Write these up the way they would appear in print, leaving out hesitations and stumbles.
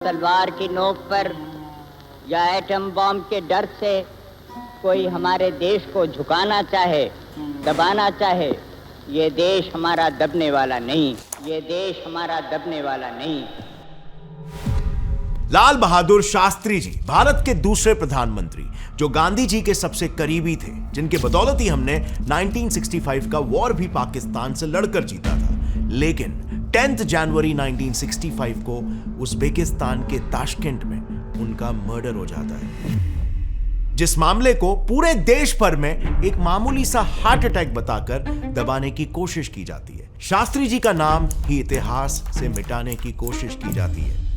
तलवार की नोक पर या एटम बॉम्ब के डर से कोई हमारे देश को झुकाना चाहे, दबाना चाहे, ये देश हमारा दबने वाला नहीं, ये देश हमारा दबने वाला नहीं। लाल बहादुर शास्त्री जी भारत के दूसरे प्रधानमंत्री, जो गांधी जी के सबसे करीबी थे, जिनके बदौलत ही हमने 1965 का वॉर भी पाकिस्तान से लड़कर जीता था। लेकिन 10 जनवरी 1965 को उज़्बेकिस्तान के ताशकेंट में उनका मर्डर हो जाता है, जिस मामले को पूरे देश भर में एक मामूली सा हार्ट अटैक बताकर दबाने की कोशिश की जाती है। शास्त्री जी का नाम ही इतिहास से मिटाने की कोशिश की जाती है।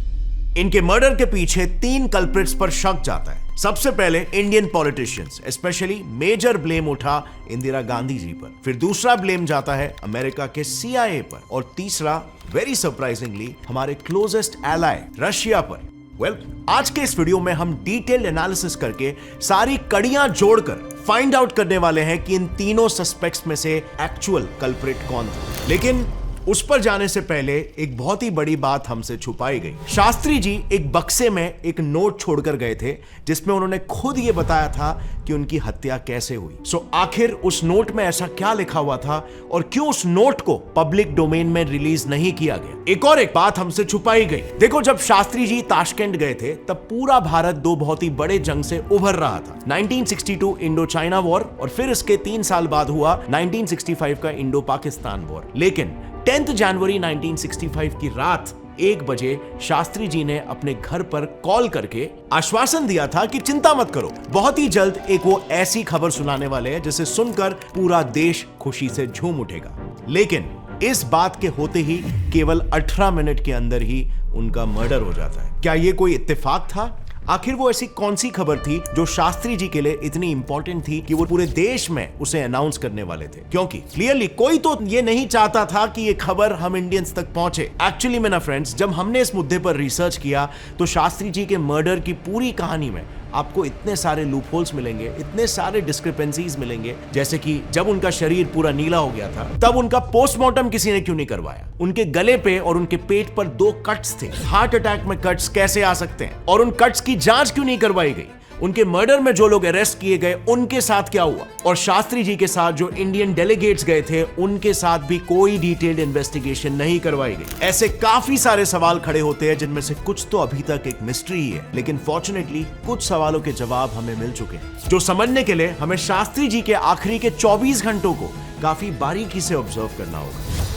इनके मर्डर के पीछे 3 कल्प्रिट्स पर शक जाता है। सबसे पहले Indian politicians, specially major blame उठा इंदिरा गांधी जी पर, फिर दूसरा ब्लेम जाता है अमेरिका के CIA पर, और तीसरा वेरी सरप्राइजिंगली हमारे क्लोजेस्ट एलाय रशिया पर। आज के इस वीडियो में हम डिटेल्ड एनालिसिस करके सारी कड़ियां जोड़कर फाइंड आउट करने वाले हैं कि इन तीनों सस्पेक्ट्स में से एक्चुअल कल्प्रिट कौन था। लेकिन उस पर जाने से पहले एक बहुत ही बड़ी बात हमसे छुपाई गई। शास्त्री जी एक बक्से में एक नोट छोड़कर गए थे, जिसमें उन्होंने खुद ये बताया था कि उनकी हत्या कैसे हुई। आखिर उस नोट में ऐसा क्या लिखा हुआ था और क्यों उस नोट को पब्लिक डोमेन में रिलीज नहीं किया गया? एक बात हमसे छुपाई गई। देखो, जब शास्त्री जी ताशकेंट गए थे तब पूरा भारत 2 बहुत ही बड़े जंग से उभर रहा था। 1962 इंडो चाइना वॉर और फिर इसके 3 साल बाद हुआ 1965 का इंडो पाकिस्तान वॉर। लेकिन 10 जनवरी 1965 की रात 1 बजे शास्त्री जी ने अपने घर पर कॉल करके आश्वासन दिया था कि चिंता मत करो, बहुत ही जल्द एक वो ऐसी खबर सुनाने वाले हैं जिसे सुनकर पूरा देश खुशी से झूम उठेगा। लेकिन इस बात के होते ही केवल 18 मिनट के अंदर ही उनका मर्डर हो जाता है। क्या ये कोई इत्तेफाक था? आखिर वो ऐसी कौन सी खबर थी जो शास्त्री जी के लिए इतनी इंपॉर्टेंट थी कि वो पूरे देश में उसे अनाउंस करने वाले थे? क्योंकि क्लियरली कोई तो ये नहीं चाहता था कि ये खबर हम इंडियंस तक पहुंचे। एक्चुअली मेरा फ्रेंड्स, जब हमने इस मुद्दे पर रिसर्च किया तो शास्त्री जी के मर्डर की पूरी कहानी में आपको इतने सारे लूपहोल्स मिलेंगे, इतने सारे डिस्क्रिपेंसीज मिलेंगे। जैसे कि जब उनका शरीर पूरा नीला हो गया था तब उनका पोस्टमार्टम किसी ने क्यों नहीं करवाया? उनके गले पे और उनके पेट पर 2 कट्स थे। हार्ट अटैक में कट्स कैसे आ सकते हैं? और उन कट्स की जांच क्यों नहीं करवाई गई? उनके मर्डर में जो लोग अरेस्ट किए गए उनके साथ क्या हुआ? और शास्त्री जी के साथ जो इंडियन डेलीगेट्स गए थे उनके साथ भी कोई डिटेल्ड इन्वेस्टिगेशन नहीं करवाई गई। ऐसे काफी सारे सवाल खड़े होते हैं जिनमें से कुछ तो अभी तक एक मिस्ट्री ही है। लेकिन फॉर्चुनेटली कुछ सवालों के जवाब हमें मिल चुके हैं, जो समझने के लिए हमें शास्त्री जी के आखिरी के 24 घंटों को काफी बारीकी से ऑब्जर्व करना होगा।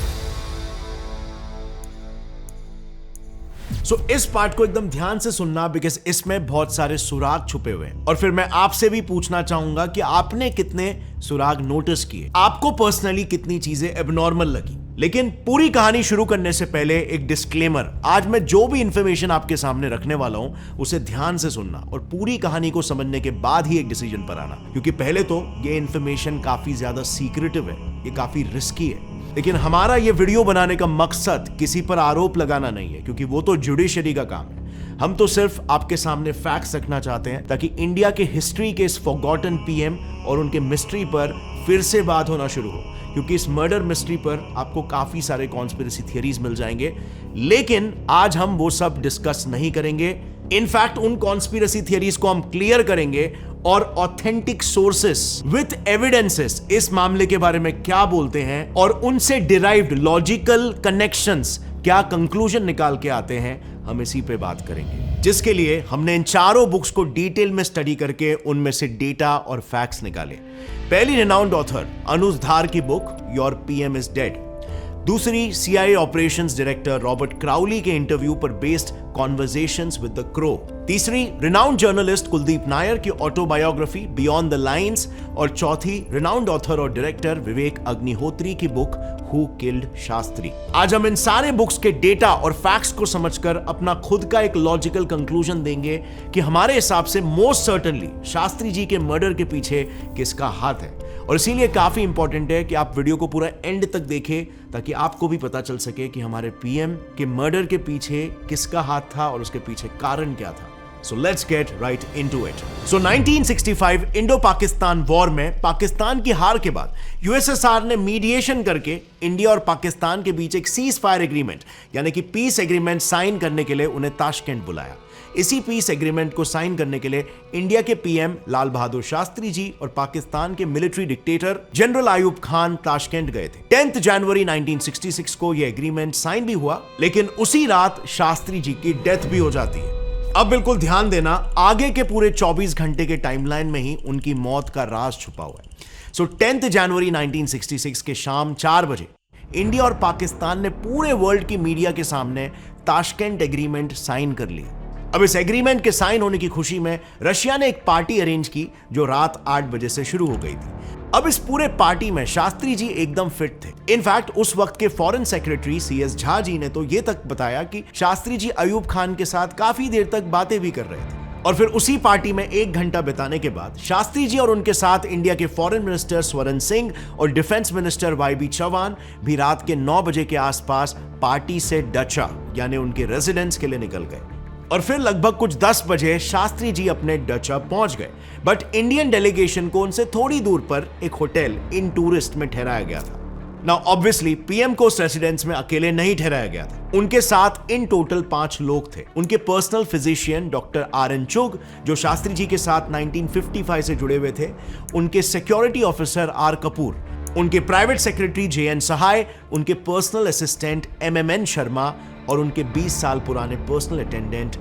इस पार्ट को एकदम ध्यान से सुनना, बिकॉज़ इसमें बहुत सारे सुराग छुपे हुए हैं। और फिर मैं आपसे भी पूछना चाहूंगा कि आपने कितने सुराग नोटिस किए, आपको पर्सनली कितनी चीजें एबनॉर्मल लगी। लेकिन पूरी कहानी शुरू करने से पहले एक डिस्क्लेमर, आज मैं जो भी इंफॉर्मेशन आपके सामने रखने वाला हूं उसे ध्यान से सुनना और पूरी कहानी को समझने के बाद ही एक डिसीजन पर आना, क्योंकि पहले तो ये इंफॉर्मेशन काफी ज्यादा सीक्रेटिव है, ये काफी रिस्की है। लेकिन हमारा ये वीडियो बनाने का मकसद किसी पर आरोप लगाना नहीं है, क्योंकि वो तो जुडिशरी का काम है। हम तो सिर्फ आपके सामने फैक्ट्स रखना चाहते हैं ताकि इंडिया के हिस्ट्री के इस फॉरगॉटन PM और उनके मिस्ट्री पर फिर से बात होना शुरू हो, क्योंकि इस मर्डर मिस्ट्री पर आपको काफी सारे कॉन्स्पिरेसी थियरीज मिल जाएंगे। लेकिन आज हम वो सब डिस्कस नहीं करेंगे। इनफैक्ट उन कॉन्स्पिरेसी थियरीज को हम क्लियर करेंगे और ऑथेंटिक सोर्सेस विथ एविडेंसेस इस मामले के बारे में क्या बोलते हैं और उनसे डिराइव्ड लॉजिकल कनेक्शंस क्या कंक्लूजन निकाल के आते हैं, हम इसी पे बात करेंगे। जिसके लिए हमने इन चारों बुक्स को डिटेल में स्टडी करके उनमें से डेटा और फैक्ट्स निकाले। पहली रिनाउंड ऑथर अनुज धार की book your PM is dead, दूसरी CIA operations director Robert Crowley के इंटरव्यू पर based conversations with the crow, तीसरी रिनाउंड जर्नलिस्ट कुलदीप नायर की ऑटोबायोग्राफी बियॉन्ड द लाइंस, और चौथी रिनाउंड ऑथर और डायरेक्टर विवेक अग्निहोत्री की बुक हु किल्ड शास्त्री। आज हम इन सारे बुक्स के डेटा और फैक्ट्स को समझकर अपना खुद का एक लॉजिकल कंक्लूजन देंगे कि हमारे हिसाब से मोस्ट सर्टेनली शास्त्री जी के मर्डर के पीछे किसका हाथ है। और इसीलिए काफी इंपॉर्टेंट है कि आप वीडियो को पूरा एंड तक देखें, ताकि आपको भी पता चल सके कि हमारे PM के मर्डर के पीछे किसका हाथ था और उसके पीछे कारण क्या था। So let's get right into it. So 1965 Indo Pakistan war में पाकिस्तान की हार के बाद यूएसएसआर ने मीडिएशन करके इंडिया और पाकिस्तान के बीच एक सीज फायर एग्रीमेंट यानी कि पीस एग्रीमेंट साइन करने के लिए उन्हें ताशकंद बुलाया। इसी पीस एग्रीमेंट को साइन करने के लिए इंडिया के पीएम लाल बहादुर शास्त्री जी और पाकिस्तान के military dictator general Ayub Khan Tashkent गए थे। 10 जनवरी 1966 को यह एग्रीमेंट साइन भी हुआ, लेकिन उसी रात शास्त्री जी की डेथ भी हो जाती है। अब बिल्कुल ध्यान देना, आगे के पूरे 24 घंटे के टाइमलाइन में ही उनकी मौत का राज छुपा हुआ है। सो 10 जनवरी 1966 के शाम 4 बजे इंडिया और पाकिस्तान ने पूरे वर्ल्ड की मीडिया के सामने ताशकंद एग्रीमेंट साइन कर लिया। अब इस एग्रीमेंट के साइन होने की खुशी में रशिया ने एक पार्टी अरेंज की जो रात 8 बजे से शुरू हो गई थी। अब इस पूरे पार्टी में शास्त्री जी एकदम फिट थे। इनफैक्ट उस वक्त के foreign secretary CS Jha ji ने तो यह तक बताया कि शास्त्री जी अयूब खान के साथ काफी देर तक बातें भी कर रहे थे। और फिर उसी पार्टी में 1 घंटा बिताने के बाद शास्त्री जी और उनके साथ इंडिया के फॉरेन मिनिस्टर स्वरण सिंह और डिफेंस मिनिस्टर वाईबी चौहान भी रात के 9 बजे के आसपास पार्टी से डचा यानी उनके रेजिडेंस के लिए निकल गए। और फिर लगभग कुछ 10 बजे शास्त्री जी अपने डचा पहुंच गए, बट इंडियन डेलीगेशन को उनसे थोड़ी दूर पर एक होटल इन टूरिस्ट में ठहराया गया था। नाउ ऑब्वियसली पीएम को उस रेसिडेंस में अकेले नहीं ठहराया गया था। उनके साथ इन टोटल 5 लोग थे। उनके पर्सनल फिजिशियन डॉक्टर आर.एन. चुग जो शास्त्री जी के साथ 1955 से जुड़े हुए थे, उनके सिक्योरिटी ऑफिसर आर कपूर, उनके प्राइवेट सेक्रेटरी जे.एन. सहाय, उनके पर्सनल असिस्टेंट एम.एम.एन. शर्मा और उनके 20 साल पुराने पर्सनल अटेंडेंट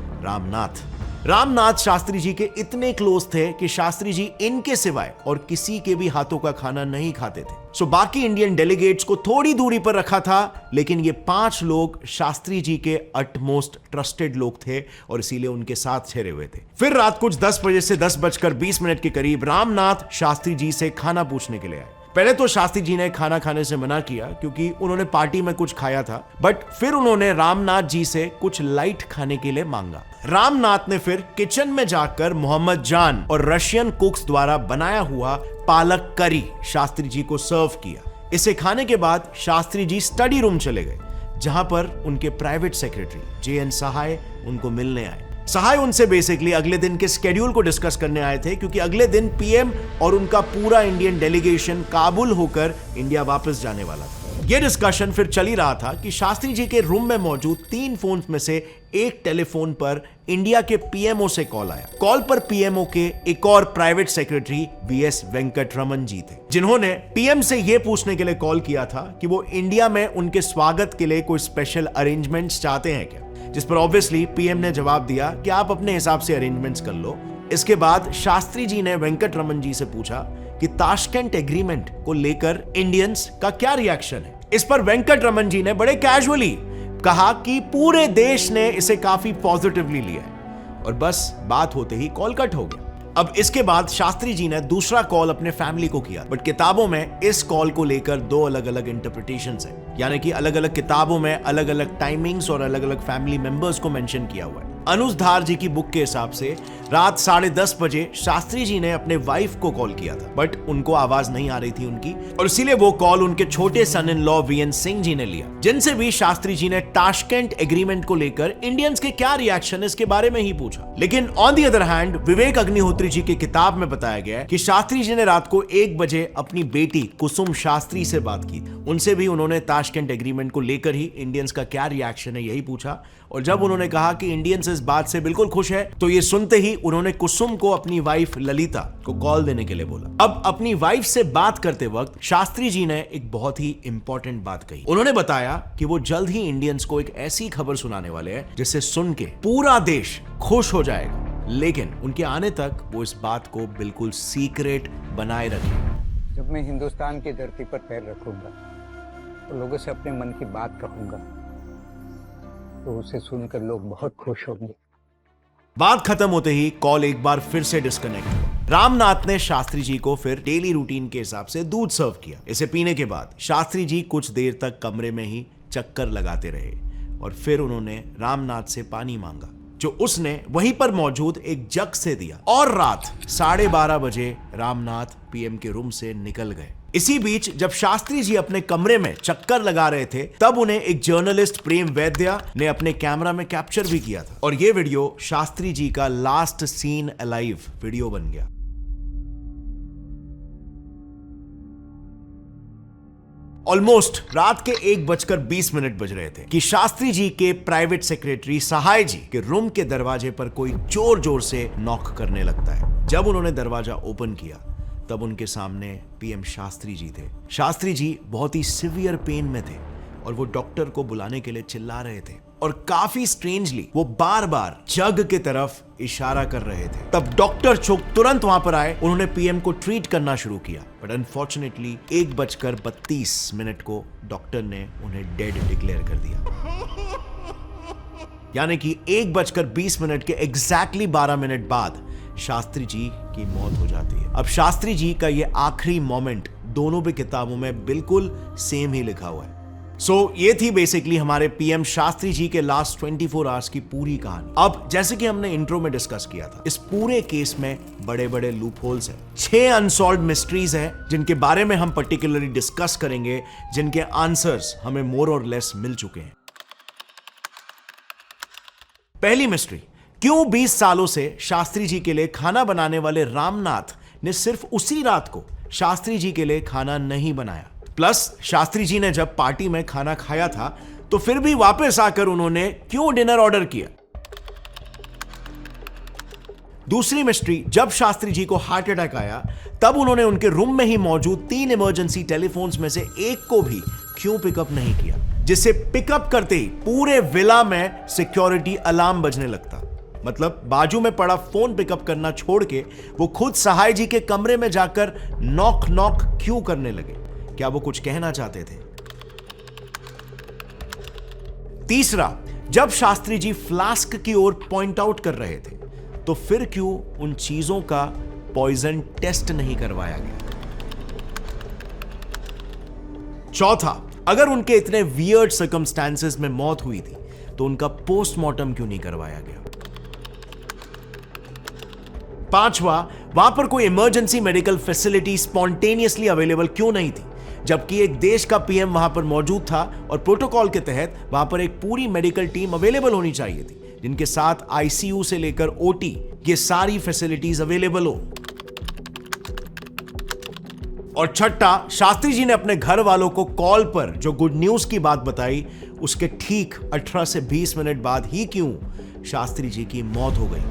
रामनाथ शास्त्री जी के इतने क्लोज थे कि शास्त्री जी इनके सिवाय और किसी के भी हाथों का खाना नहीं खाते थे। सो बाकी इंडियन डेलीगेट्स को थोड़ी दूरी पर रखा था, लेकिन ये 5 लोग शास्त्री जी के अटमोस्ट ट्रस्टेड लोग थे और इसीलिए उनके साथ ठहरे हुए थे। फिर रात कुछ 10 बजे से 10:20 के करीब रामनाथ शास्त्री जी से खाना पूछने के लिए आए। पहले तो शास्त्री जी ने खाना खाने से मना किया क्योंकि उन्होंने पार्टी में कुछ खाया था, बट फिर उन्होंने रामनाथ जी से कुछ लाइट खाने के लिए मांगा। रामनाथ ने फिर किचन में जाकर मोहम्मद जान और रशियन कुक्स द्वारा बनाया हुआ पालक करी शास्त्री जी को सर्व किया। इसे खाने के बाद शास्त्री जी स्टडी रूम चले गए, जहां पर उनके प्राइवेट सेक्रेटरी जे.एन. सहाय उनको मिलने आए। सहाय उनसे बेसिकली अगले दिन के स्केड्यूल को डिस्कस करने आए थे, क्योंकि अगले दिन पीएम और उनका पूरा इंडियन डेलीगेशन काबुल होकर इंडिया वापस जाने वाला था। यह डिस्कशन फिर चल ही रहा था कि शास्त्री जी के रूम में मौजूद 3 फोन में से एक टेलीफोन पर इंडिया के पीएमओ से कॉल आया। कॉल पर पीएमओ के एक और प्राइवेट सेक्रेटरी वीएस वेंकटरमन जी थे, जिन्होंने पीएम से यह पूछने के लिए कॉल किया था कि वो इंडिया में उनके स्वागत के लिए कोई स्पेशल अरेंजमेंट्स चाहते हैं क्या, जिस पर ऑब्वियसली पीएम ने जवाब दिया कि आप अपने हिसाब से अरेंजमेंट्स कर लो। इसके बाद शास्त्री जी ने वेंकटरमन जी से पूछा कि ताशकंद एग्रीमेंट को लेकर इंडियंस का क्या रिएक्शन है। इस पर वेंकटरमन जी ने बड़े कैजुअली कहा कि पूरे देश ने इसे काफी पॉजिटिवली लिया है, और बस बात होते ही कॉल कट हो गया। अब इसके बाद शास्त्री जी ने दूसरा कॉल अपने फैमिली को किया, बट किताबों में इस कॉल को लेकर 2 अलग अलग इंटरप्रिटेशंस हैं, यानी कि अलग अलग किताबों में अलग अलग टाइमिंग्स और अलग अलग फैमिली मेंबर्स को मेंशन किया हुआ है। अनुज धार जी की बुक के हिसाब से रात 10:30 बजे शास्त्री जी ने अपने वाइफ को कॉल किया था, बट उनको आवाज नहीं आ रही थी उनकी, और इसीलिए वो कॉल उनके छोटे सन in law VN Singh ji ने लिया, जिनसे भी शास्त्री जी ने ताशकंद एग्रीमेंट को लेकर इंडियंस के क्या रिएक्शन इसके बारे में ही पूछा। लेकिन on the other hand Vivek Agnihotri ji की किताब में बताया गया है कि शास्त्री जी ने रात को 1 बजे अपनी बेटी कुसुम शास्त्री से बात की। उनसे भी उन्होंने ताशकंद एग्रीमेंट को लेकर ही इंडियंस का क्या रिएक्शन है यही पूछा, और जब उन्होंने कहा कि इंडियंस इस बात से बिल्कुल खुश है, तो ये सुनते ही उन्होंने कुसुम को अपनी वाइफ ललिता को कॉल देने के लिए बोला। अब अपनी वाइफ से बात करते वक्त शास्त्री जी ने एक बहुत ही इंपॉर्टेंट बात कही। उन्होंने बताया कि वो जल्द ही इंडियंस को एक ऐसी खबर सुनाने वाले हैं जिसे सुन के पूरा देश खुश हो जाएगा, लेकिन उनके आने तक वो इस बात को बिल्कुल सीक्रेट बनाए रखें। जब मैं हिंदुस्तान की धरती पर पैर रखूंगा तो लोगों से अपने मन की बात कहूंगा, तो उसे सुनकर लोग बहुत खुश होंगे। बात खत्म होते ही कॉल एक बार फिर से डिस्कनेक्ट हुआ। रामनाथ ने शास्त्री जी को फिर डेली रूटीन के हिसाब से दूध सर्व किया। इसे पीने के बाद शास्त्री जी कुछ देर तक कमरे में ही चक्कर लगाते रहे, और फिर उन्होंने रामनाथ से पानी मांगा, जो उसने वहीं पर मौजूद एक जग से दिया, और रात 12:30 बजे रामनाथ पीएम के रूम से निकल गए। इसी बीच जब शास्त्री जी अपने कमरे में चक्कर लगा रहे थे, तब उन्हें एक जर्नलिस्ट प्रेम वैद्या ने अपने कैमरा में कैप्चर भी किया था और यह वीडियो शास्त्री जी का लास्ट सीन अलाइव वीडियो बन गया। ऑलमोस्ट रात के 1:20 बज रहे थे कि शास्त्री जी के प्राइवेट सेक्रेटरी सहाय जी के रूम के दरवाजे पर कोई जोर जोर से नॉक करने लगता है। जब उन्होंने दरवाजा ओपन किया तब उनके सामने पीएम शास्त्री जी थे। शास्त्री जी बहुत ही सिवियर पेन में थे और वो डॉक्टर को बुलाने के लिए चिल्ला रहे थे और काफी स्ट्रेंजली वो बार बार जग के तरफ इशारा कर रहे थे। तब डॉक्टर चोक तुरंत वहां पर आए। उन्होंने पीएम को ट्रीट करना शुरू किया, बट अनफॉर्चुनेटली 1:32 को डॉक्टर ने उन्हें डेड डिक्लेयर कर दिया। यानी कि 1:20 के एग्जैक्टली 12 मिनट बाद शास्त्री जी की मौत हो जाती है। अब शास्त्री जी का ये आखिरी मोमेंट दोनों भी किताबों में बिल्कुल सेम ही लिखा हुआ है। ये थी बेसिकली हमारे पीएम शास्त्री जी के लास्ट 24 आवर्स की पूरी कहानी। अब जैसे कि हमने इंट्रो में डिस्कस किया था, इस पूरे केस में बड़े बड़े लूप होल्स हैं, 6 अनसॉल्व्ड मिस्ट्रीज हैं जिनके बारे में हम पर्टिकुलरली डिस्कस करेंगे, जिनके आंसर्स हमें मोर और लेस मिल चुके हैं। पहली मिस्ट्री, क्यों 20 सालों से शास्त्री जी के लिए खाना बनाने वाले रामनाथ ने सिर्फ उसी रात को शास्त्री जी के लिए खाना नहीं बनाया। प्लस शास्त्री जी ने जब पार्टी में खाना खाया था तो फिर भी वापस आकर उन्होंने क्यों डिनर ऑर्डर किया। दूसरी मिस्ट्री, जब शास्त्री जी को हार्ट अटैक आया तब उन्होंने उनके रूम में ही मौजूद 3 इमरजेंसी टेलीफोन्स में से एक को भी क्यों पिकअप नहीं किया, जिसे पिकअप करते ही पूरे विला में सिक्योरिटी अलार्म बजने लगता। मतलब बाजू में पड़ा फोन पिकअप करना छोड़ के वो खुद सहाय जी के कमरे में जाकर नॉक नॉक क्यों करने लगे? क्या वो कुछ कहना चाहते थे? तीसरा, जब शास्त्री जी फ्लास्क की ओर पॉइंट आउट कर रहे थे तो फिर क्यों उन चीजों का पॉइजन टेस्ट नहीं करवाया गया? चौथा, अगर उनके इतने वियर्ड सर्कमस्टेंसेस में मौत हुई थी तो उनका पोस्टमार्टम क्यों नहीं करवाया गया? पांचवा, वहां पर कोई emergency medical facility spontaneously available क्यों नहीं थी, जबकि एक देश का पीएम वहां पर मौजूद था और प्रोटोकॉल के तहत वहां पर एक पूरी मेडिकल टीम अवेलेबल होनी चाहिए थी, जिनके साथ आईसीयू से लेकर ओटी ये सारी फैसिलिटीज अवेलेबल हो। और छठा, शास्त्री जी ने अपने घर वालों को कॉल पर जो गुड न्यूज की बात बताई उसके ठीक 18 से 20 मिनट बाद ही क्यों शास्त्री जी की मौत हो गई?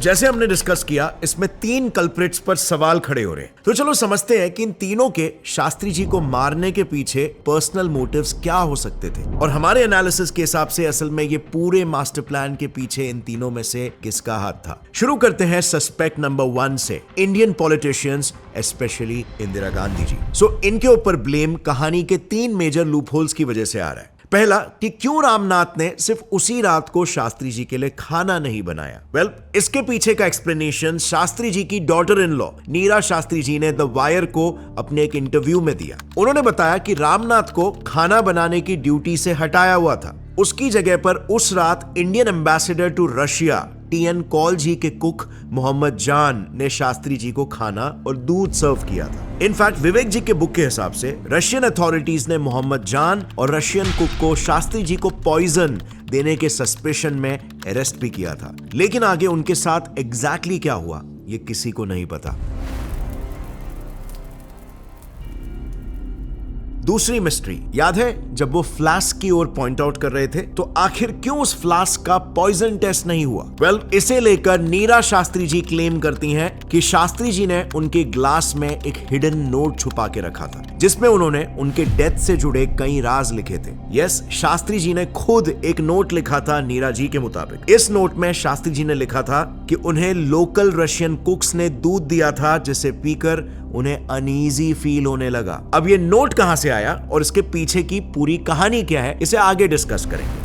जैसे हमने डिस्कस किया, इसमें 3 कल्प्रिट्स पर सवाल खड़े हो रहे हैं। तो चलो समझते हैं कि इन तीनों के शास्त्री जी को मारने के पीछे पर्सनल मोटिव्स क्या हो सकते थे और हमारे एनालिसिस के हिसाब से असल में ये पूरे मास्टर प्लान के पीछे इन तीनों में से किसका हाथ था। शुरू करते हैं सस्पेक्ट नंबर 1 से, Indian politicians specially Indira Gandhi ji. इनके ऊपर ब्लेम कहानी के 3 मेजर लूप होल्स की वजह से आ रहा है। पहला, कि क्यों रामनाथ ने सिर्फ उसी रात को शास्त्री जी के लिए खाना नहीं बनाया। इसके पीछे का एक्सप्लेनेशन शास्त्री जी की डॉटर इन लॉ नीरा शास्त्री जी ने द वायर को अपने एक इंटरव्यू में दिया। उन्होंने बताया कि रामनाथ को खाना बनाने की ड्यूटी से हटाया हुआ था। उसकी जगह पर उस रात Indian ambassador to Russia TN Kaul ji के कुक मोहम्मद जान ने शास्त्री जी को खाना और दूध सर्व किया था। इनफैक्ट विवेक जी के बुक के हिसाब से रशियन अथॉरिटीज ने मोहम्मद जान और रशियन कुक को शास्त्री जी को पॉइजन देने के सस्पेशन में अरेस्ट भी किया था। लेकिन आगे उनके साथ एग्जैक्टली क्या हुआ ये किसी को नहीं पता। दूसरी मिस्ट्री, याद है जब वो फ्लास्क की ओर पॉइंट आउट कर रहे थे तो आखिर क्यों उस फ्लास्क का पॉइजन टेस्ट नहीं हुआ? इसे लेकर नीरा शास्त्री जी क्लेम करती हैं कि शास्त्री जी ने उनके ग्लास में एक हिडन नोट छुपा के रखा था जिसमें उन्होंने उनके डेथ से जुड़े कई राज लिखे थे। यस, शास्त्री जी ने खुद एक नोट लिखा था नीरा जी के मुताबिक। इस नोट में शास्त्री जी ने लिखा था कि उन्हें लोकल रशियन कुक्स ने दूध दिया था जिसे पीकर उन्हें अनईजी फील होने लगा। अब ये नोट कहां से आया और इसके पीछे की पूरी कहानी क्या है, इसे आगे डिस्कस करेंगे।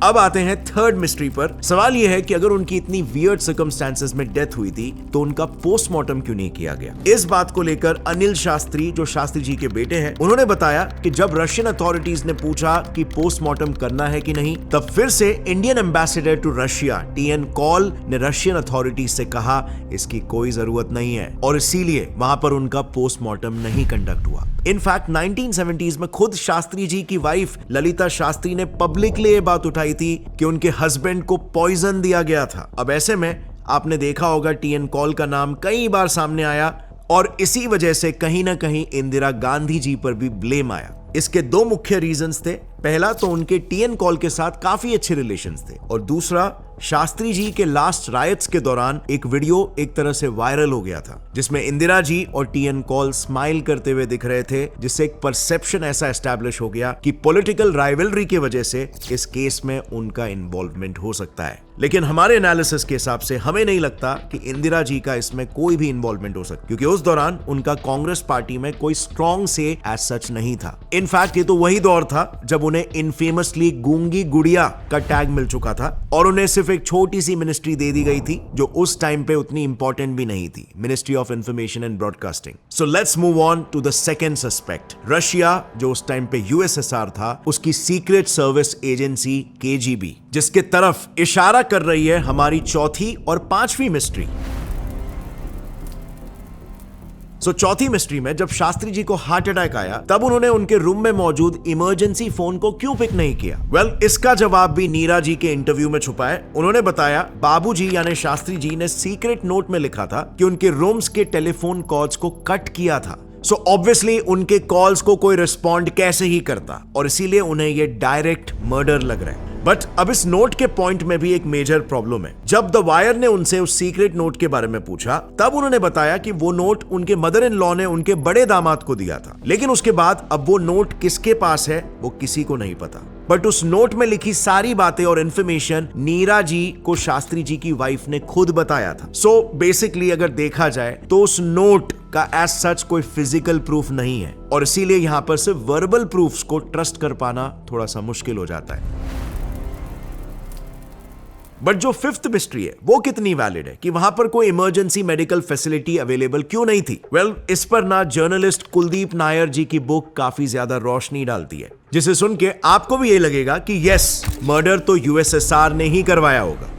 अब आते हैं थर्ड मिस्ट्री पर। सवाल यह है कि अगर उनकी इतनी वियर्ड सर्कमस्टेंसेस में डेथ हुई थी तो उनका पोस्टमार्टम क्यों नहीं किया गया। इस बात को लेकर अनिल शास्त्री, जो शास्त्री जी के बेटे हैं, उन्होंने बताया कि जब रशियन अथॉरिटीज ने पूछा कि पोस्टमार्टम करना है कि नहीं, तब फिर से Indian ambassador to Russia TN Kaul ने रशियन अथॉरिटीज से कहा इसकी कोई जरूरत नहीं है और इसीलिए वहां पर उनका पोस्टमार्टम नहीं कंडक्ट हुआ। इनफैक्ट 1970s में खुद शास्त्री जी की वाइफ ललिता शास्त्री ने पब्लिकली ये बात उठाई थी कि उनके हस्बैंड को पॉइजन दिया गया था। अब ऐसे में आपने देखा होगा टीएन कॉल का नाम कई बार सामने आया और इसी वजह से कहीं ना कहीं इंदिरा गांधी जी पर भी ब्लेम आया। इसके दो मुख्य रीजंस थे। पहला तो उनके टीएन कॉल के साथ काफी अच्छे रिलेशंस थे और दूसरा शास्त्री जी के लास्ट रायट्स के दौरान एक वीडियो एक तरह से वायरल हो गया था जिसमें इंदिरा जी और टीएन कॉल स्माइल करते हुए दिख रहे थे, जिससे एक परसेप्शन ऐसा एस्टैब्लिश हो गया कि पॉलिटिकल राइवलरी की वजह से इस केस में उनका इन्वॉल्वमेंट हो सकता है। लेकिन हमारे एनालिसिस के हिसाब से हमें नहीं लगता कि इंदिरा जी का इसमें कोई भी इन्वॉल्वमेंट हो सकता, क्योंकि उस दौरान उनका कांग्रेस पार्टी में कोई स्ट्रॉन्ग से एज सच नहीं था। इनफैक्ट ये तो वही दौर था जब उन्हें इनफेमसली गूंगी गुड़िया का टैग मिल चुका था और उन्हें सिर्फ एक छोटी सी मिनिस्ट्री दे दी गई थी जो उस टाइम पे उतनी इंपॉर्टेंट भी नहीं थी, ministry of information and broadcasting. So let's move on to the second suspect. Russia, जो उस टाइम पे यूएसएसआर था, उसकी सीक्रेट सर्विस एजेंसी केजीबी, जिसके तरफ इशारा कर रही है हमारी चौथी और पांचवी मिस्ट्री। चौथी मिस्ट्री में जब शास्त्री जी को हार्ट अटैक आया तब उन्होंने उनके रूम में मौजूद इमरजेंसी फोन को क्यों पिक नहीं किया। इसका जवाब भी नीरा जी के इंटरव्यू में छुपा है। उन्होंने बताया बाबूजी यानी शास्त्री जी ने सीक्रेट नोट में लिखा था कि उनके रूम्स के टेलीफोन कॉल्स को कट किया था। ऑब्वियसली उनके कॉल्स को कोई रिस्पॉन्ड कैसे ही करता और इसीलिए उन्हें ये डायरेक्ट मर्डर लग रहा है। बट अब इस नोट के पॉइंट में भी एक मेजर प्रॉब्लम है। जब द वायर ने उनसे उस सीक्रेट नोट के बारे में पूछा तब उन्होंने बताया कि वो नोट उनके मदर इन लॉ ने उनके बड़े दामाद को दिया था, लेकिन उसके बाद अब वो नोट किसके पास है वो किसी को नहीं पता। बट उस नोट में लिखी सारी बातें और इंफॉर्मेशन नीरा जी को शास्त्री जी की वाइफ ने खुद बताया था। बेसिकली अगर देखा जाए तो उस नोट का एज सच कोई फिजिकल प्रूफ नहीं है और इसीलिए यहां पर सिर्फ वर्बल प्रूफ्स को ट्रस्ट कर पाना थोड़ा सा मुश्किल हो जाता है। बट जो फिफ्थ मिस्ट्री है वो कितनी वैलिड है कि वहां पर कोई इमरजेंसी मेडिकल फैसिलिटी अवेलेबल क्यों नहीं थी। इस पर ना जर्नलिस्ट कुलदीप नायर जी की बुक काफी ज्यादा रोशनी डालती है, जिसे सुन के आपको भी ये लगेगा कि यस, मर्डर तो यूएसएसआर ने ही करवाया होगा।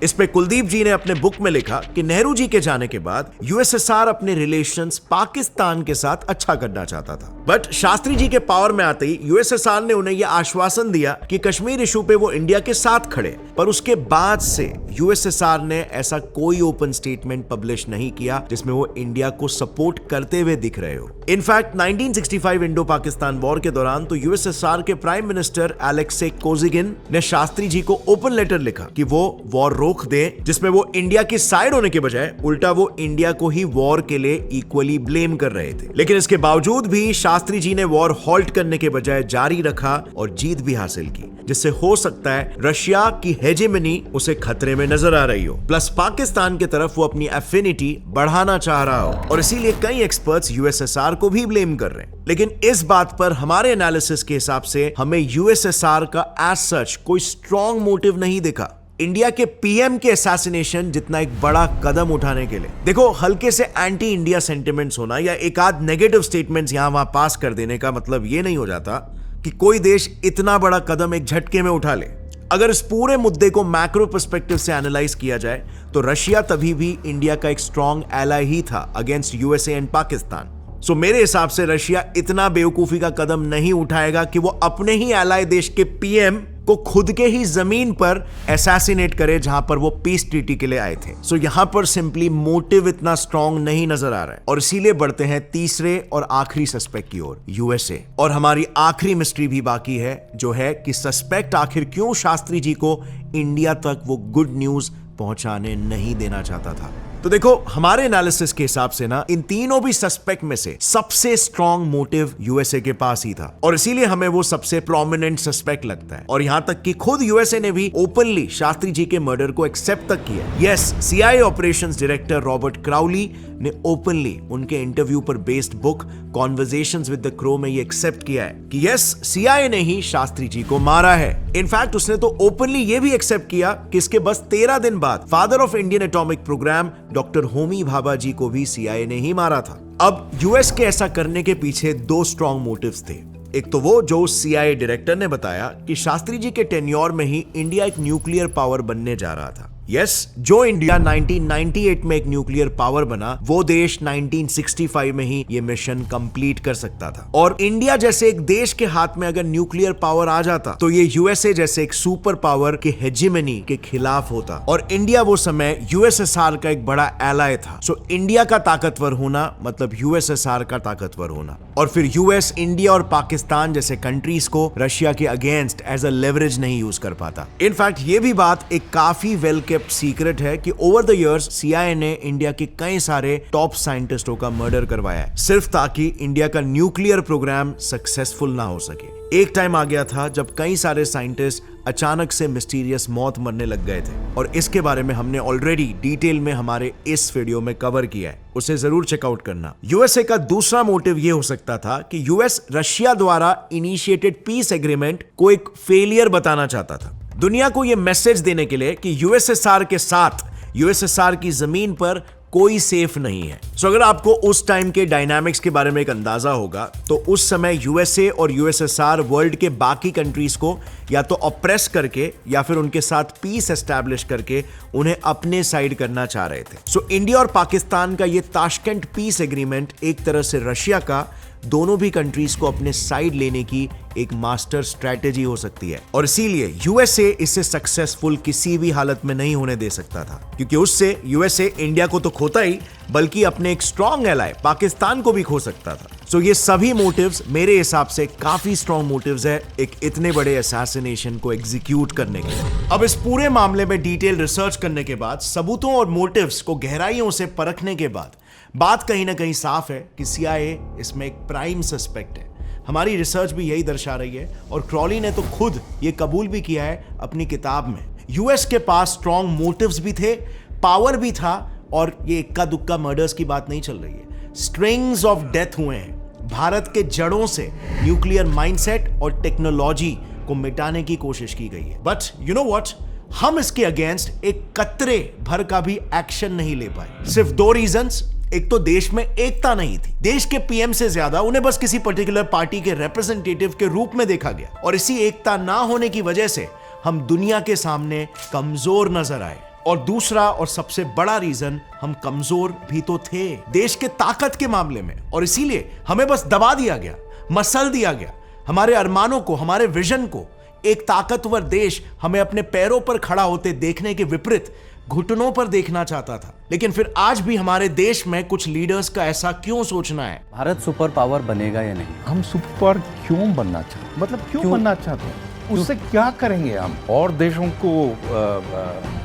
इस पे कुलदीप जी ने अपने बुक में लिखा कि नेहरू जी के जाने के बाद यूएसएसआर अपने रिलेशंस पाकिस्तान के साथ अच्छा करना चाहता था। बट शास्त्री जी के पावर में आते ही यूएसएसआर ने उन्हें यह आश्वासन दिया कि कश्मीर इशू पे वो इंडिया के साथ खड़े, पर उसके बाद से यूएसएसआर ने ऐसा कोई ओपन स्टेटमेंट पब्लिश नहीं किया जिसमें वो इंडिया को सपोर्ट करते हुए दिख रहे हो। इनफैक्ट 1965 इंडो पाकिस्तान वॉर के दौरान तो यूएसएसआर के प्राइम मिनिस्टर एलेक्सी कोजिगिन ने शास्त्री जी को ओपन लेटर लिखा कि वो वॉर रोक दे, जिसमें वो इंडिया की साइड होने के बजाय उल्टा वो इंडिया को ही वॉर के लिए इक्वली ब्लेम कर रहे थे। लेकिन इसके बावजूद भी शास्त्री जी ने वॉर हॉल्ट करने के बजाय जारी रखा और जीत भी हासिल की, जिससे हो सकता है रशिया की हेजेमनी उसे खतरे में नजर आ रही हो। प्लस पाकिस्तान की तरफ वो अपनी एफिनिटी बढ़ाना चाह रहा हो और इसीलिए कई एक्सपर्ट्स यूएसएसआर को भी ब्लेम कर रहे हैं। लेकिन इस बात पर हमारे एनालिसिस के हिसाब से हमें यूएसएसआर का एज सच कोई स्ट्रॉन्ग मोटिव नहीं दिखा इंडिया के पीएम के असैसिनेशन जितना एक बड़ा कदम उठाने के लिए। देखो, हल्के से एंटी इंडिया सेंटिमेंट्स होना या एक आध नेगेटिव स्टेटमेंट्स यहां वहां पास कर देने का मतलब ये नहीं हो जाता कि कोई देश इतना बड़ा कदम एक झटके में उठा ले। अगर इस पूरे मुद्दे को मैक्रो पर्सपेक्टिव से एनालाइज किया जाए तो रशिया तभी भी इंडिया का एक स्ट्रॉन्ग एलाई ही था अगेंस्ट यूएसए एंड पाकिस्तान। मेरे हिसाब से रशिया इतना बेवकूफी का कदम नहीं उठाएगा कि वो अपने ही एलाई देश के पीएम को खुद के ही जमीन पर असैसिनेट करे जहां पर वो पीस ट्रीटी के लिए आए थे। यहां पर सिंपली मोटिव इतना स्ट्रॉन्ग नहीं नजर आ रहा है और इसीलिए बढ़ते हैं तीसरे और आखिरी सस्पेक्ट की ओर, यूएसए। और हमारी आखिरी मिस्ट्री भी बाकी है, जो है कि सस्पेक्ट आखिर क्यों शास्त्री जी को इंडिया तक वो गुड न्यूज पहुंचाने नहीं देना चाहता था। तो देखो, हमारे एनालिसिस के हिसाब से ना इन तीनों भी सस्पेक्ट में से सबसे स्ट्रॉन्ग मोटिव यूएसए के पास ही था और इसीलिए हमें वो सबसे प्रोमिनेंट सस्पेक्ट लगता है। और यहां तक कि खुद यूएसए ने भी ओपनली शास्त्री जी के मर्डर को एक्सेप्ट तक किया। Yes, CIA operations director Robert Crowley ने ओपनली उनके इंटरव्यू पर based book conversations with the crow में ये एक्सेप्ट किया है कि यस, सीआईए ने ही शास्त्री जी को मारा है। इनफैक्ट उसने तो ओपनली ये भी एक्सेप्ट किया कि इसके बस 13 दिन बाद father of Indian atomic programme doctor Homi Bhabha ji को भी CIA ने ही मारा था। अब यूएस के ऐसा करने के पीछे दो स्ट्रॉन्ग मोटिव्स थे। एक तो वो जो CIA डायरेक्टर ने बताया कि शास्त्री जी के टेन्योर में ही इंडिया एक न्यूक्लियर पावर बनने जा रहा था। यस, जो इंडिया 1998 में एक न्यूक्लियर पावर बना, वो देश 1965 में ही ये मिशन कंप्लीट कर सकता था। और इंडिया जैसे एक देश के हाथ में अगर न्यूक्लियर पावर आ जाता तो ये USA जैसे एक सुपर पावर के हेजिमनी के खिलाफ होता। और इंडिया वो समय USSR का एक बड़ा एलाय था। सो इंडिया का ताकतवर होना मतलब USSR का ताकतवर होना। और फिर US इंडिया और पाकिस्तान जैसे कंट्रीज को रशिया के अगेंस्ट एज अ लेवरेज नहीं यूज कर पाता। इनफैक्ट ये भी बात एक काफी वेल केप्ट सीक्रेट है कि ओवर द इयर्स CIA ने इंडिया के कई सारे टॉप साइंटिस्टों का मर्डर करवाया है, सिर्फ ताकि इंडिया का न्यूक्लियर प्रोग्राम सक्सेसफुल ना हो सके। एक टाइम आ गया था जब कई सारे साइंटिस्ट अचानक से मिस्टीरियस मौत मरने लग गए थे, और इसके बारे में हमने ऑलरेडी डिटेल में हमारे इस वीडियो में कवर किया है, उसे जरूर चेकआउट करना। USA का दूसरा मोटिव यह हो सकता था कि US रशिया द्वारा इनिशिएटेड पीस एग्रीमेंट को एक फेलियर बताना चाहता था, दुनिया को यह मैसेज देने के लिए कि USSR के साथ USSR की जमीन पर कोई सेफ नहीं है। सो अगर आपको उस टाइम के डायनामिक्स के बारे में एक अंदाजा होगा तो उस समय USA और USSR वर्ल्ड के बाकी कंट्रीज को या तो ऑप्रेस करके या फिर उनके साथ पीस एस्टैब्लिश करके उन्हें अपने साइड करना चाह रहे थे। सो इंडिया और पाकिस्तान का ये ताशकंद पीस एग्रीमेंट एक तरह से रशिया का दोनों भी कंट्रीज को अपने साइड लेने की एक मास्टर स्ट्रेटेजी हो सकती है, और इसीलिए USA इसे सक्सेसफुल किसी भी हालत में नहीं होने दे सकता था, क्योंकि उससे USA इंडिया को तो खोता ही बल्कि अपने एक स्ट्रॉन्ग एलाय पाकिस्तान को भी खो सकता था। सो ये सभी मोटिव्स मेरे हिसाब से काफी स्ट्रॉन्ग मोटिव्स है एक इतने बड़े असैसिनेशन को एग्जीक्यूट करने के लिए। अब इस पूरे मामले में डिटेल रिसर्च करने के बाद, सबूतों और मोटिव्स को गहराइयों से परखने के बाद बात कहीं ना कहीं साफ है कि CIA इसमें एक प्राइम सस्पेक्ट है। हमारी रिसर्च भी यही दर्शा रही है, और क्रॉली ने तो खुद ये कबूल भी किया है अपनी किताब में। US के पास स्ट्रॉन्ग मोटिव्स भी थे, पावर भी था, और ये इक्का दुक्का मर्डर्स की बात नहीं चल रही है। स्ट्रिंग्स ऑफ डेथ हुए हैं। भारत के जड़ों से न्यूक्लियर माइंडसेट और टेक्नोलॉजी को मिटाने की कोशिश की गई है। बट यू नो व्हाट, हम इसके अगेंस्ट एक कतरे भर का भी एक्शन नहीं ले पाए। सिर्फ दो रीजंस। एक तो देश में एकता नहीं थी, देश के PM से ज्यादा उन्हें बस किसी पर्टिकुलर पार्टी के रिप्रेजेंटेटिव के रूप में देखा गया, और इसी एकता ना होने की वजह से हम दुनिया के सामने कमजोर नजर आए। और दूसरा और सबसे बड़ा रीजन, हम कमजोर भी तो थे देश के ताकत के मामले में, और इसीलिए हमें बस दबा दिया गया, मसल दिया गया। हमारे अरमानों को, हमारे विजन को एक ताकतवर देश हमें अपने पैरों पर खड़ा होते देखने के विपरीत घुटनों पर देखना चाहता था। लेकिन फिर आज भी हमारे देश में कुछ लीडर्स का ऐसा क्यों सोचना है? भारत सुपर पावर बनेगा या नहीं? हम सुपर क्यों बनना चाहते, मतलब क्यों बनना चाहते हैं? उससे क्या करेंगे हम? और देशों को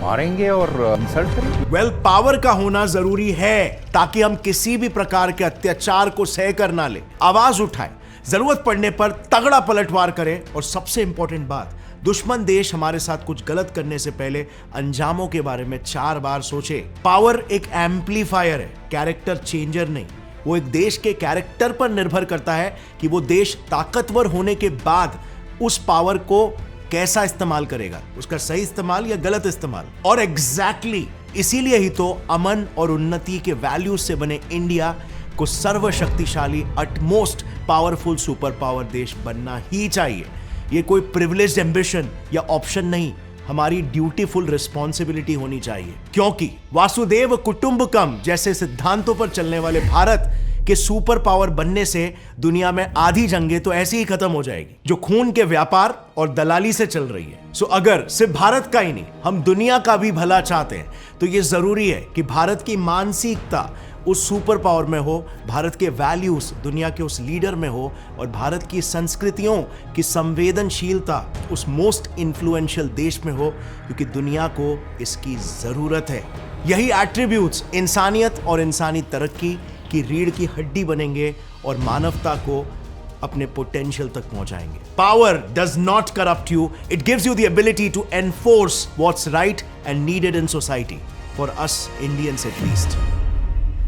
मारेंगे और इंसल्ट करेंगे? वेल, पावर का होना जरूरी है ताकि हम किसी भी प्रकार के अत्याचार को सह कर ना ले, आवाज उठाए, जरूरत पड़ने पर तगड़ा पलटवार करें, और सबसे इंपॉर्टेंट बात, दुश्मन देश हमारे साथ कुछ गलत करने से पहले अंजामों के बारे में 4 बार सोचे। पावर एक एम्पलीफायर है, कैरेक्टर चेंजर नहीं। वो एक देश के कैरेक्टर पर निर्भर करता है कि वो देश ताकतवर होने के बाद उस पावर को कैसा इस्तेमाल करेगा, उसका सही इस्तेमाल या गलत इस्तेमाल। और एग्जैक्टली इसीलिए ही तो अमन और उन्नति के वैल्यूज से बने इंडिया को सर्वशक्तिशाली, अटमोस्ट पावरफुल सुपर पावर देश बनना ही चाहिए। ये कोई प्रिविलेज्ड एम्बिशन या ऑप्शन नहीं, हमारी ड्यूटीफुल रिस्पॉन्सिबिलिटी होनी चाहिए, क्योंकि वासुदेव कुटुंबकम जैसे सिद्धांतों पर चलने वाले भारत के सुपर पावर बनने से दुनिया में आधी जंगें तो ऐसी ही खत्म हो जाएगी जो खून के व्यापार और दलाली से चल रही है। सो अगर सिर्फ भारत का ही नहीं, हम दुनिया का भी भला चाहते हैं, तो ये जरूरी है कि भारत की मानसिकता उस सुपर पावर में हो, भारत के वैल्यूज दुनिया के उस लीडर में हो, और भारत की संस्कृतियों की संवेदनशीलता उस मोस्ट इन्फ्लुएंशियल देश में हो, क्योंकि दुनिया को इसकी जरूरत है। यही एट्रीब्यूट्स इंसानियत और इंसानी तरक्की की रीढ़ की हड्डी बनेंगे और मानवता को अपने पोटेंशियल तक पहुंचाएंगे। Power does not corrupt you, it gives you the ability to enforce what's right and needed in society, for us Indians at least.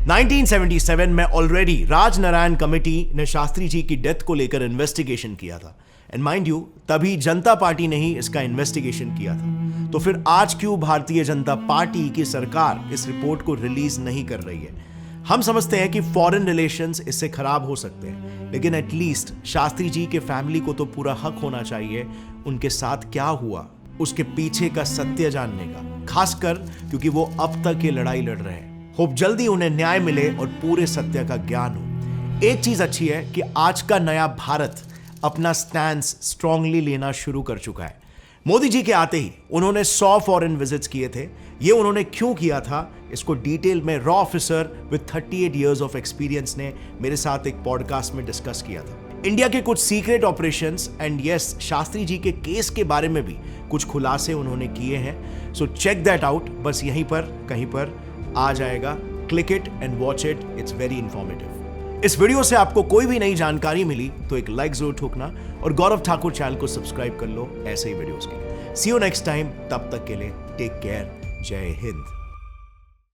1977 में ऑलरेडी राजनारायण कमेटी ने शास्त्री जी की डेथ को लेकर इन्वेस्टिगेशन किया था, एंड माइंड यू, तभी जनता पार्टी ने ही इसका इन्वेस्टिगेशन किया था। तो फिर आज क्यों भारतीय जनता पार्टी की सरकार इस रिपोर्ट को रिलीज नहीं कर रही है? हम समझते हैं कि फॉरेन रिलेशंस इससे खराब हो सकते हैं, लेकिन एटलीस्ट शास्त्री जी के फैमिली को तो पूरा हक होना चाहिए उनके साथ क्या हुआ उसके पीछे का सत्य जानने का, खासकर क्योंकि वो अब तक ये लड़ाई लड़ रहे हैं। होप जल्दी उन्हें न्याय मिले और पूरे सत्य का ज्ञान हो। एक चीज अच्छी है कि आज का नया भारत अपना स्टैंस स्ट्रांगली लेना शुरू कर चुका है। मोदी जी के आते ही उन्होंने 100 फॉरेन विजिट्स किए थे। ये उन्होंने क्यों किया था, इसको डिटेल में raw officer with 38 years of experience ने मेरे साथ एक पॉडकास्ट में डिस्कस किया था। इंडिया के कुछ secret operations and yes, Shastri ji के केस के बारे में भी कुछ खुलासे उन्होंने किए हैं। So check that out. बस यहीं पर कहीं पर आ जाएगा। Click it and watch it, it's very informative. इस वीडियो से आपको कोई भी नई जानकारी मिली तो एक लाइक जरूर ठोकना और गौरव ठाकुर चैनल को सब्सक्राइब कर लो ऐसे ही वीडियोस के लिए। सी यू नेक्स्ट टाइम। तब तक के लिए टेक केयर। जय हिंद।